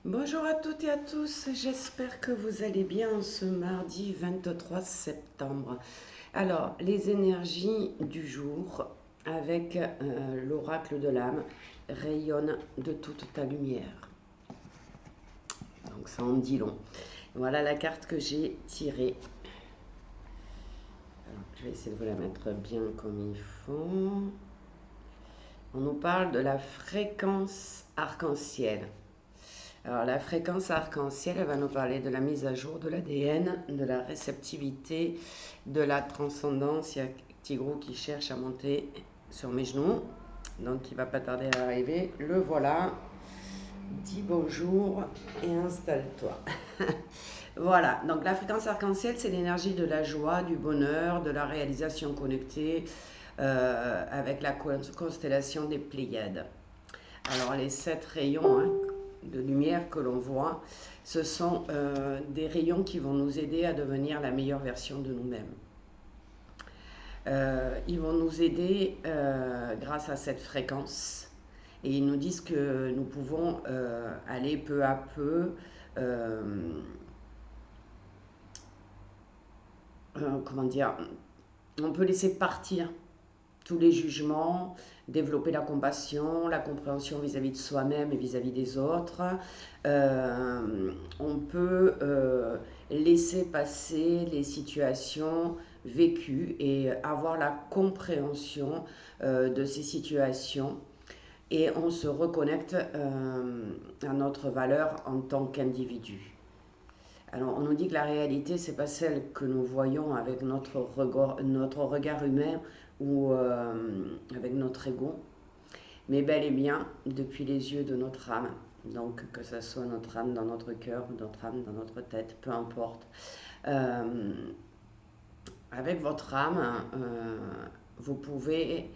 Bonjour à toutes et à tous, j'espère que vous allez bien ce mardi 23 septembre. Alors, les énergies du jour avec l'oracle de l'âme rayonnent de toute ta lumière. Donc ça en dit long. Voilà la carte que j'ai tirée. Alors, je vais essayer de vous la mettre bien comme il faut. On nous parle de la fréquence arc-en-ciel. Alors, la fréquence arc-en-ciel, elle va nous parler de la mise à jour de l'ADN, de la réceptivité, de la transcendance. Il y a Tigrou qui cherche à monter sur mes genoux, donc il va pas tarder à arriver. Le voilà. Dis bonjour et installe-toi. Voilà, donc la fréquence arc-en-ciel, c'est l'énergie de la joie, du bonheur, de la réalisation connectée avec la constellation des Pléiades. Alors les 7 rayons de lumière que l'on voit, ce sont des rayons qui vont nous aider à devenir la meilleure version de nous-mêmes. Ils vont nous aider grâce à cette fréquence et ils nous disent que nous pouvons aller peu à peu, comment dire, on peut laisser partir tous les jugements, développer la compassion, la compréhension vis-à-vis de soi-même et vis-à-vis des autres. On peut laisser passer les situations vécues et avoir la compréhension de ces situations. Et on se reconnecte à notre valeur en tant qu'individu. Alors, on nous dit que la réalité, c'est pas celle que nous voyons avec notre regard humain ou avec notre ego, mais bel et bien depuis les yeux de notre âme. Donc, que ce soit notre âme dans notre cœur ou notre âme dans notre tête, peu importe. Euh, Avec votre âme, vous pouvez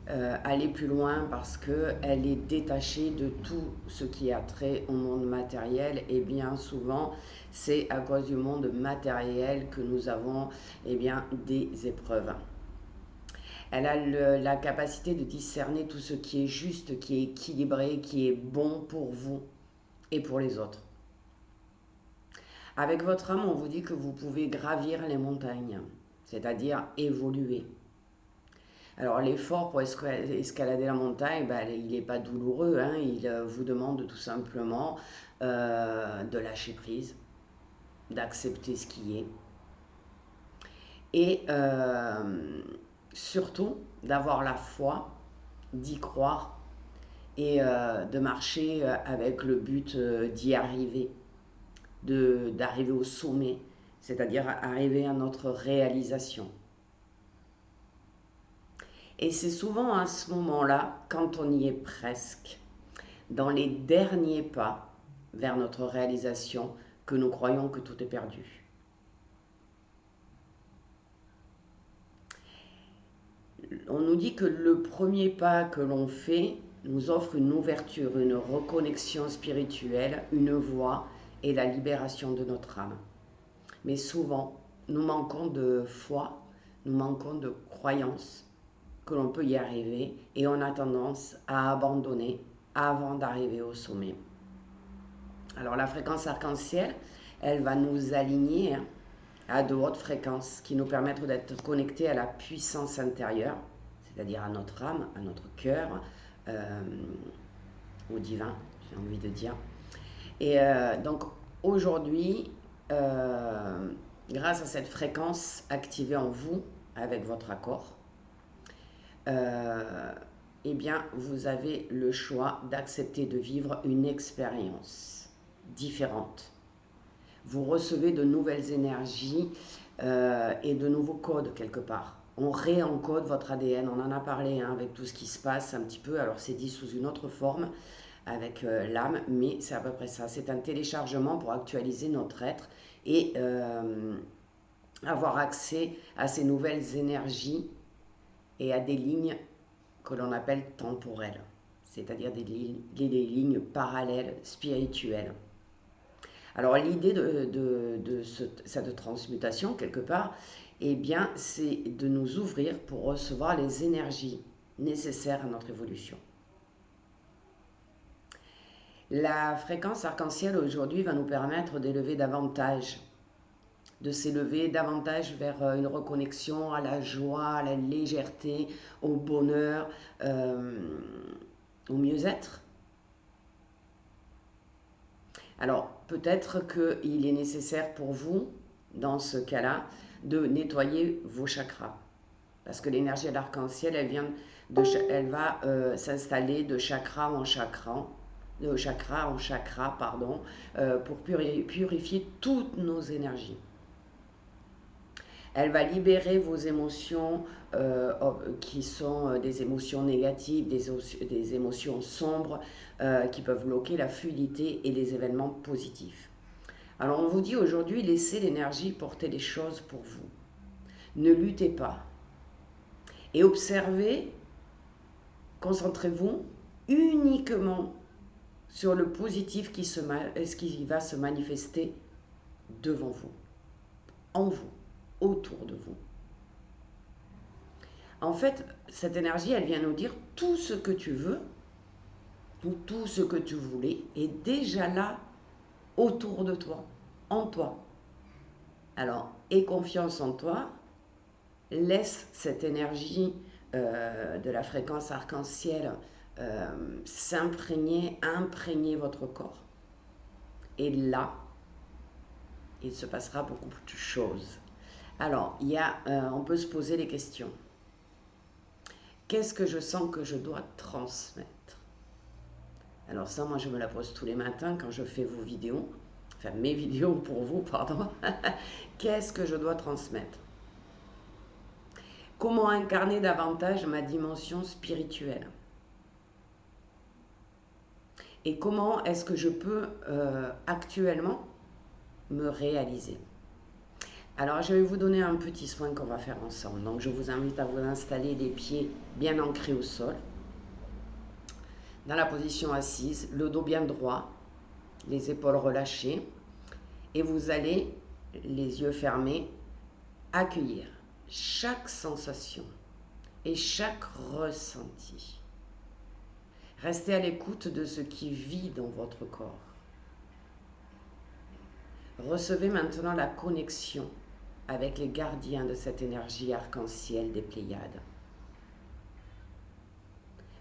aller plus loin parce qu'elle est détachée de tout ce qui a trait au monde matériel et bien souvent c'est à cause du monde matériel que nous avons des épreuves. Elle a la capacité de discerner tout ce qui est juste, qui est équilibré, qui est bon pour vous et pour les autres. Avec votre âme, on vous dit que vous pouvez gravir les montagnes, c'est-à-dire évoluer. Alors l'effort pour escalader la montagne, ben, il n'est pas douloureux, hein. Il vous demande tout simplement de lâcher prise, d'accepter ce qui est et surtout d'avoir la foi, d'y croire et de marcher avec le but d'y arriver, d'arriver au sommet, c'est-à-dire arriver à notre réalisation. Et c'est souvent à ce moment-là, quand on y est presque, dans les derniers pas vers notre réalisation, que nous croyons que tout est perdu. On nous dit que le premier pas que l'on fait nous offre une ouverture, une reconnexion spirituelle, une voie et la libération de notre âme. Mais souvent, nous manquons de foi, nous manquons de croyance que l'on peut y arriver et on a tendance à abandonner avant d'arriver au sommet. Alors la fréquence arc-en-ciel, elle va nous aligner à de hautes fréquences qui nous permettent d'être connectés à la puissance intérieure, c'est-à-dire à notre âme, à notre cœur, au divin, j'ai envie de dire. Et donc aujourd'hui, grâce à cette fréquence activée en vous, avec votre accord, eh bien, vous avez le choix d'accepter de vivre une expérience différente. Vous recevez de nouvelles énergies et de nouveaux codes quelque part. On réencode votre ADN, on en a parlé avec tout ce qui se passe un petit peu, alors c'est dit sous une autre forme avec l'âme, mais c'est à peu près ça. C'est un téléchargement pour actualiser notre être et avoir accès à ces nouvelles énergies et à des lignes que l'on appelle temporelles, c'est-à-dire des lignes parallèles spirituelles. Alors l'idée cette transmutation, quelque part, eh bien, c'est de nous ouvrir pour recevoir les énergies nécessaires à notre évolution. La fréquence arc-en-ciel aujourd'hui va nous permettre d'élever davantage, de s'élever davantage vers une reconnexion à la joie, à la légèreté, au bonheur, au mieux-être. Alors, peut-être qu'il est nécessaire pour vous, dans ce cas-là, de nettoyer vos chakras. Parce que l'énergie de l'arc-en-ciel, elle va s'installer de chakra en chakra, pour purifier toutes nos énergies. Elle va libérer vos émotions qui sont des émotions négatives, des émotions sombres qui peuvent bloquer la fluidité et les événements positifs. Alors on vous dit aujourd'hui, laissez l'énergie porter les choses pour vous. Ne luttez pas. Et observez, concentrez-vous uniquement sur le positif qui va se manifester devant vous, en vous, autour de vous. En fait, cette énergie, elle vient nous dire tout ce que tu veux, ou tout ce que tu voulais, est déjà là, autour de toi, en toi. Alors, aie confiance en toi, laisse cette énergie de la fréquence arc-en-ciel imprégner votre corps. Et là, il se passera beaucoup de choses. Alors, on peut se poser les questions. Qu'est-ce que je sens que je dois transmettre? Alors ça, moi, je me la pose tous les matins quand je fais vos vidéos. Enfin, mes vidéos pour vous, pardon. Qu'est-ce que je dois transmettre? Comment incarner davantage ma dimension spirituelle? Et comment est-ce que je peux actuellement me réaliser? Alors, je vais vous donner un petit soin qu'on va faire ensemble. Donc, je vous invite à vous installer les pieds bien ancrés au sol, dans la position assise, le dos bien droit, les épaules relâchées, et vous allez, les yeux fermés, accueillir chaque sensation et chaque ressenti. Restez à l'écoute de ce qui vit dans votre corps. Recevez maintenant la connexion avec les gardiens de cette énergie arc-en-ciel des Pléiades.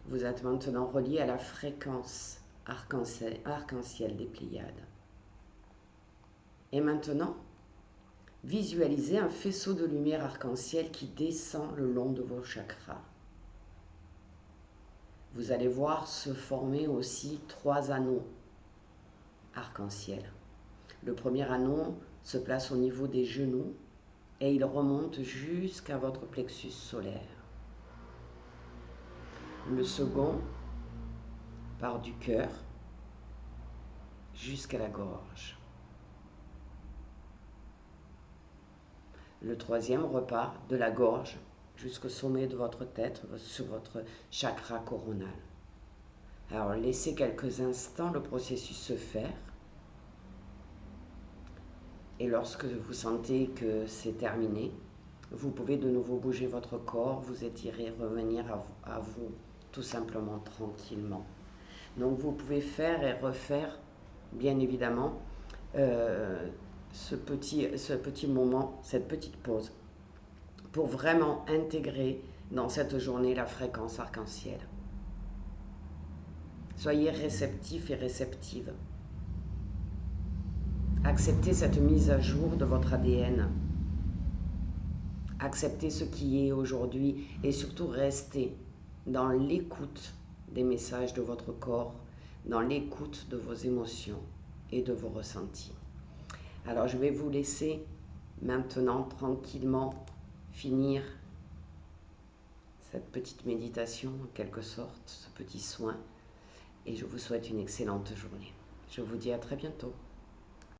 Vous êtes maintenant relié à la fréquence arc-en-ciel des Pléiades. Et maintenant, visualisez un faisceau de lumière arc-en-ciel qui descend le long de vos chakras. Vous allez voir se former aussi 3 anneaux arc-en-ciel. Le premier anneau se place au niveau des genoux et il remonte jusqu'à votre plexus solaire. Le second part du cœur jusqu'à la gorge. Le troisième repart de la gorge jusqu'au sommet de votre tête, sur votre chakra coronal. Alors laissez quelques instants le processus se faire. Et lorsque vous sentez que c'est terminé, vous pouvez de nouveau bouger votre corps, vous étirer, revenir à vous tout simplement tranquillement. Donc vous pouvez faire et refaire, bien évidemment, ce petit moment, cette petite pause, pour vraiment intégrer dans cette journée la fréquence arc-en-ciel. Soyez réceptifs et réceptives. Acceptez cette mise à jour de votre ADN. Acceptez ce qui est aujourd'hui et surtout restez dans l'écoute des messages de votre corps, dans l'écoute de vos émotions et de vos ressentis. Alors je vais vous laisser maintenant tranquillement finir cette petite méditation en quelque sorte, ce petit soin, et je vous souhaite une excellente journée. Je vous dis à très bientôt.